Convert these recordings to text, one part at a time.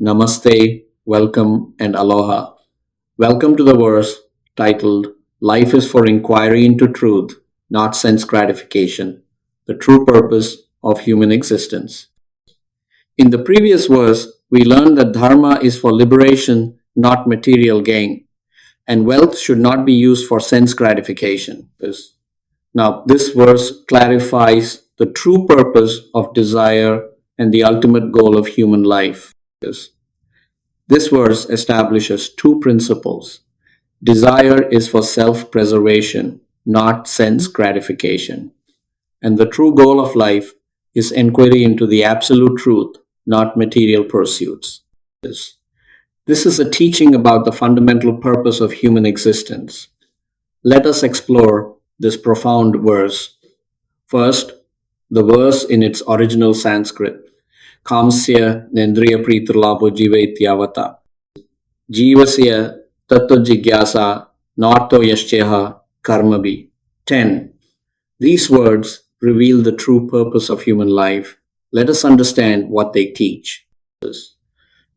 Namaste, welcome, and aloha. Welcome to the verse titled, Life is for inquiry into truth, not sense gratification, the true purpose of human existence. In the previous verse, we learned that dharma is for liberation, not material gain, and wealth should not be used for sense gratification. Now, this verse clarifies the true purpose of desire and the ultimate goal of human life. This verse establishes two principles. Desire is for self-preservation, not sense gratification. And the true goal of life is inquiry into the absolute truth, not material pursuits. This is a teaching about the fundamental purpose of human existence. Let us explore this profound verse. First, the verse in its original Sanskrit. Kamsya nendriya pritirlabho jiva ityavata. Jivasya tattva jigyasa nartho yaschyeha karmabhi. 10. These words reveal the true purpose of human life. Let us understand what they teach.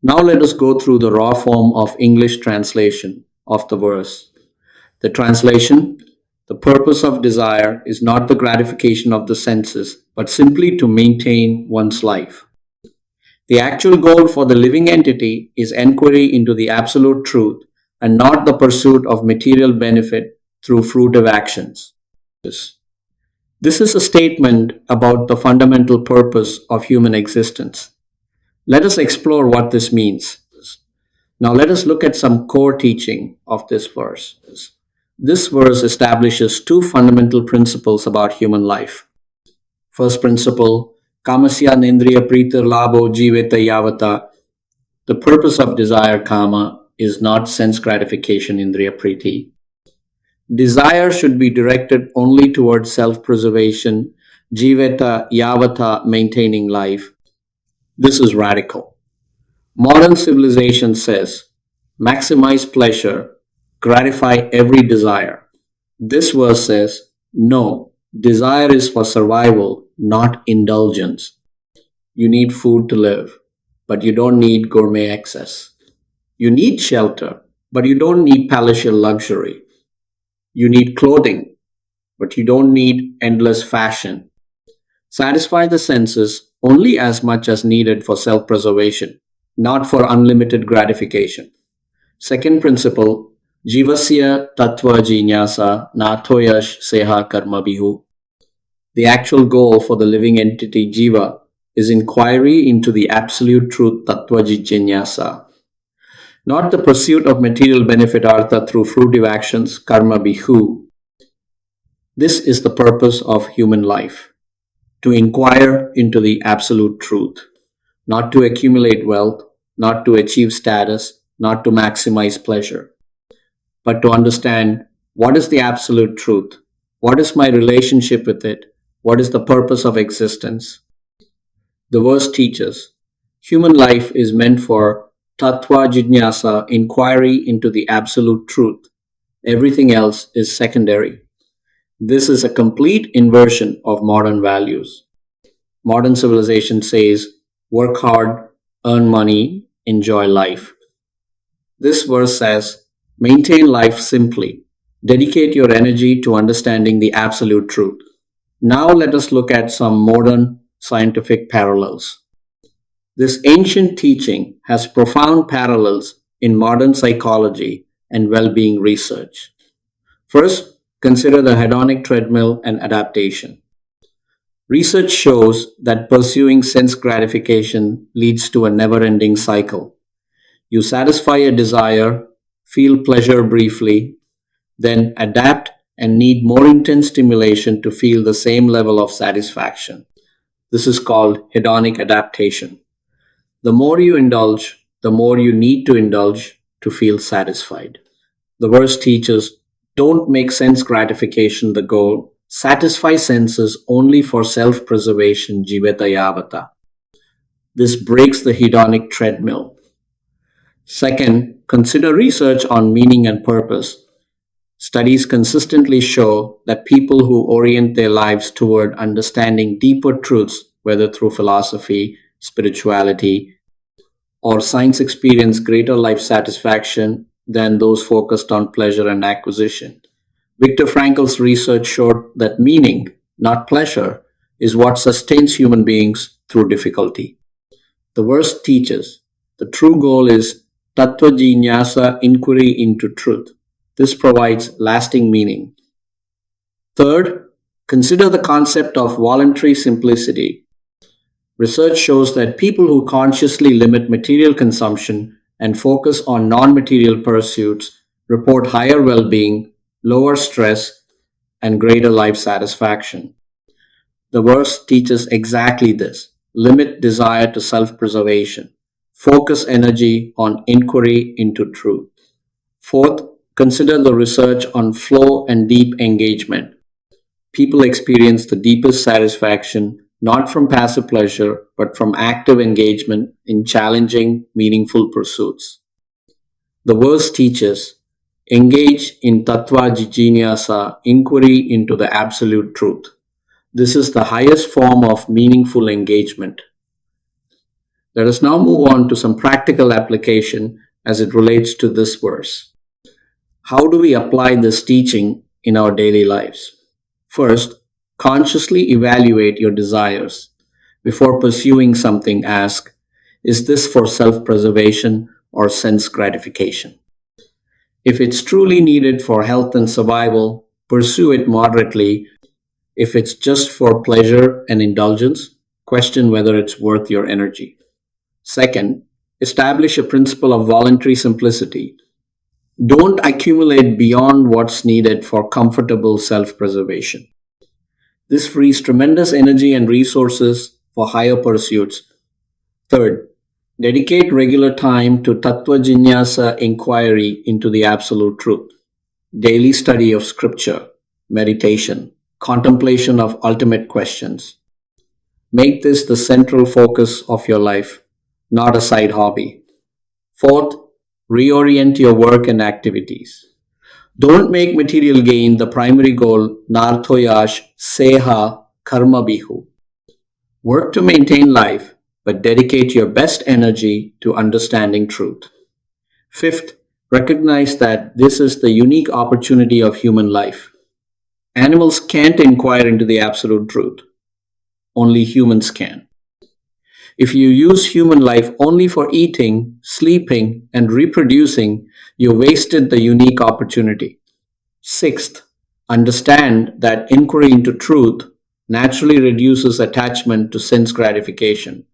Now let us go through the raw form of English translation of the verse. The translation: the purpose of desire is not the gratification of the senses, but simply to maintain one's life. The actual goal for the living entity is enquiry into the absolute truth and not the pursuit of material benefit through fruitive actions. This is a statement about the fundamental purpose of human existence. Let us explore what this means. Now let us look at some core teaching of this verse. This verse establishes two fundamental principles about human life. First principle, Kamasya nendriya pritir labho jiveta yavata. The purpose of desire, kama, is not sense gratification, indriya priti. Desire should be directed only towards self-preservation, jiveta yavata, maintaining life. This is radical. Modern civilization says, maximize pleasure, gratify every desire. This verse says, no, desire is for survival, not indulgence. You need food to live, but you don't need gourmet excess. You need shelter, but you don't need palatial luxury. You need clothing, but you don't need endless fashion. Satisfy the senses only as much as needed for self-preservation, not for unlimited gratification. Second principle, Jivasya tattva jinyasa nathoyash seha karma bihu. The actual goal for the living entity jiva is inquiry into the absolute truth tattva jinyasa, not the pursuit of material benefit artha through fruitive actions karma bihu. This is the purpose of human life, to inquire into the absolute truth, not to accumulate wealth, not to achieve status, not to maximize pleasure, but to understand what is the absolute truth, what is my relationship with it, what is the purpose of existence. The verse teaches, human life is meant for tattva jinyasa, inquiry into the absolute truth. Everything else is secondary. This is a complete inversion of modern values. Modern civilization says, work hard, earn money, enjoy life. This verse says, maintain life simply. Dedicate your energy to understanding the absolute truth. Now let us look at some modern scientific parallels. This ancient teaching has profound parallels in modern psychology and well-being research. First, consider the hedonic treadmill and adaptation. Research shows that pursuing sense gratification leads to a never-ending cycle. You satisfy a desire, feel pleasure briefly, then adapt and need more intense stimulation to feel the same level of satisfaction. This is called hedonic adaptation. The more you indulge, the more you need to indulge to feel satisfied. The verse teaches, don't make sense gratification the goal. Satisfy senses only for self-preservation, jiveta yavata. This breaks the hedonic treadmill. Second, consider research on meaning and purpose. Studies consistently show that people who orient their lives toward understanding deeper truths, whether through philosophy, spirituality, or science experience greater life satisfaction than those focused on pleasure and acquisition. Viktor Frankl's research showed that meaning, not pleasure, is what sustains human beings through difficulty. The verse teaches the true goal is tattva jiññāsa, inquiry into truth. This provides lasting meaning. Third, consider the concept of voluntary simplicity. Research shows that people who consciously limit material consumption and focus on non material pursuits report higher well being, lower stress, and greater life satisfaction. The verse teaches exactly this. Limit desire to self preservation. Focus energy on inquiry into truth. Fourth, consider the research on flow and deep engagement. People experience the deepest satisfaction not from passive pleasure, but from active engagement in challenging, meaningful pursuits. The verse teaches engage in tattva jiññāsa, inquiry into the absolute truth. This is the highest form of meaningful engagement. Let us now move on to some practical application as it relates to this verse. How do we apply this teaching in our daily lives? First, consciously evaluate your desires. Before pursuing something, ask, is this for self-preservation or sense gratification? If it's truly needed for health and survival, pursue it moderately. If it's just for pleasure and indulgence, question whether it's worth your energy. Second, establish a principle of voluntary simplicity. Don't accumulate beyond what's needed for comfortable self-preservation. This frees tremendous energy and resources for higher pursuits. Third, dedicate regular time to tattva jiññāsa, inquiry into the absolute truth. Daily study of scripture, meditation, contemplation of ultimate questions. Make this the central focus of your life, not a side hobby. Fourth, reorient your work and activities. Don't make material gain the primary goal, narthoyash seha karma bihu. Work to maintain life, but dedicate your best energy to understanding truth. Fifth, recognize that this is the unique opportunity of human life. Animals can't inquire into the absolute truth. Only humans can. If you use human life only for eating, sleeping, and reproducing, you wasted the unique opportunity. Sixth, understand that inquiry into truth naturally reduces attachment to sense gratification.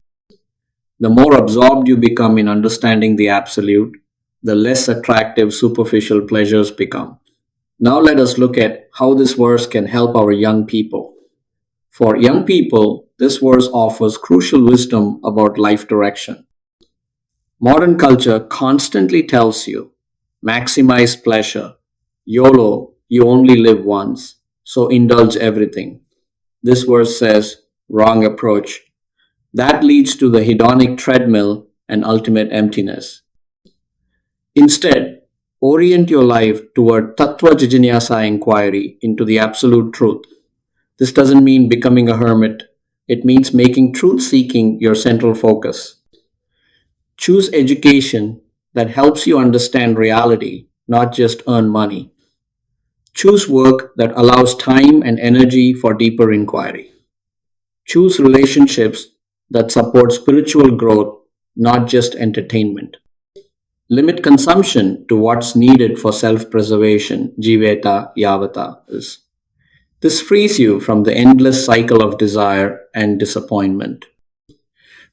The more absorbed you become in understanding the absolute, the less attractive superficial pleasures become. Now let us look at how this verse can help our young people. For young people, this verse offers crucial wisdom about life direction. Modern culture constantly tells you, maximize pleasure. YOLO, you only live once, so indulge everything. This verse says, wrong approach. That leads to the hedonic treadmill and ultimate emptiness. Instead, orient your life toward tattva jiññāsa, inquiry into the absolute truth. This doesn't mean becoming a hermit. It means making truth-seeking your central focus. Choose education that helps you understand reality, not just earn money. Choose work that allows time and energy for deeper inquiry. Choose relationships that support spiritual growth, not just entertainment. Limit consumption to what's needed for self-preservation, jiveta yavata is. This frees you from the endless cycle of desire and disappointment.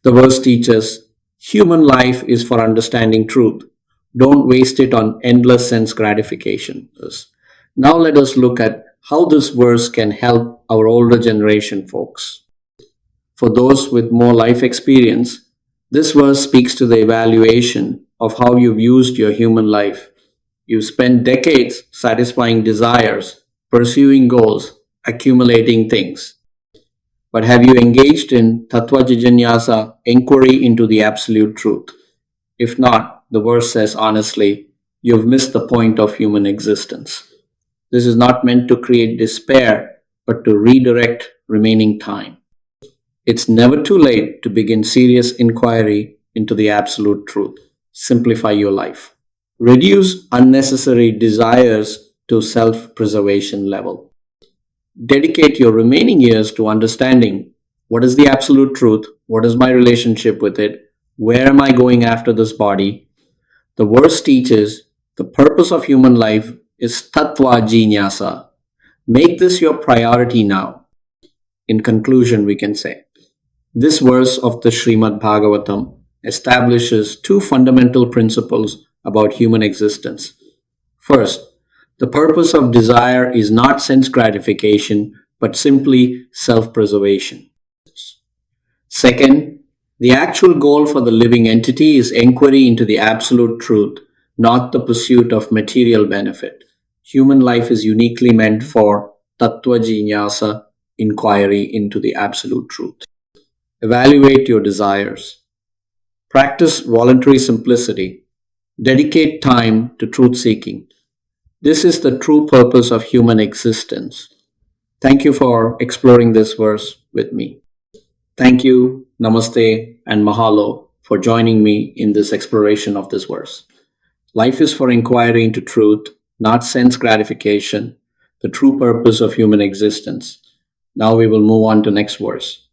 The verse teaches, human life is for understanding truth. Don't waste it on endless sense gratification. Now let us look at how this verse can help our older generation folks. For those with more life experience, this verse speaks to the evaluation of how you've used your human life. You've spent decades satisfying desires, pursuing goals, accumulating things. But have you engaged in tattva jiññāsa, inquiry into the absolute truth? If not, the verse says honestly, you've missed the point of human existence. This is not meant to create despair, but to redirect remaining time. It's never too late to begin serious inquiry into the absolute truth. Simplify your life. Reduce unnecessary desires to self preservation level. Dedicate your remaining years to understanding what is the absolute truth, what is my relationship with it, where am I going after this body. The verse teaches the purpose of human life is tattva jiñasa. Make this your priority now. In conclusion, we can say this verse of the Srimad Bhagavatam establishes two fundamental principles about human existence. First, the purpose of desire is not sense gratification, but simply self preservation. Second, the actual goal for the living entity is inquiry into the absolute truth, not the pursuit of material benefit. Human life is uniquely meant for tattva jiñasa, inquiry into the absolute truth. Evaluate your desires. Practice voluntary simplicity. Dedicate time to truth seeking. This is the true purpose of human existence. Thank you for exploring this verse with me. Thank you, namaste, and mahalo for joining me in this exploration of this verse. Life is for inquiry into truth, not sense gratification, the true purpose of human existence. Now we will move on to next verse.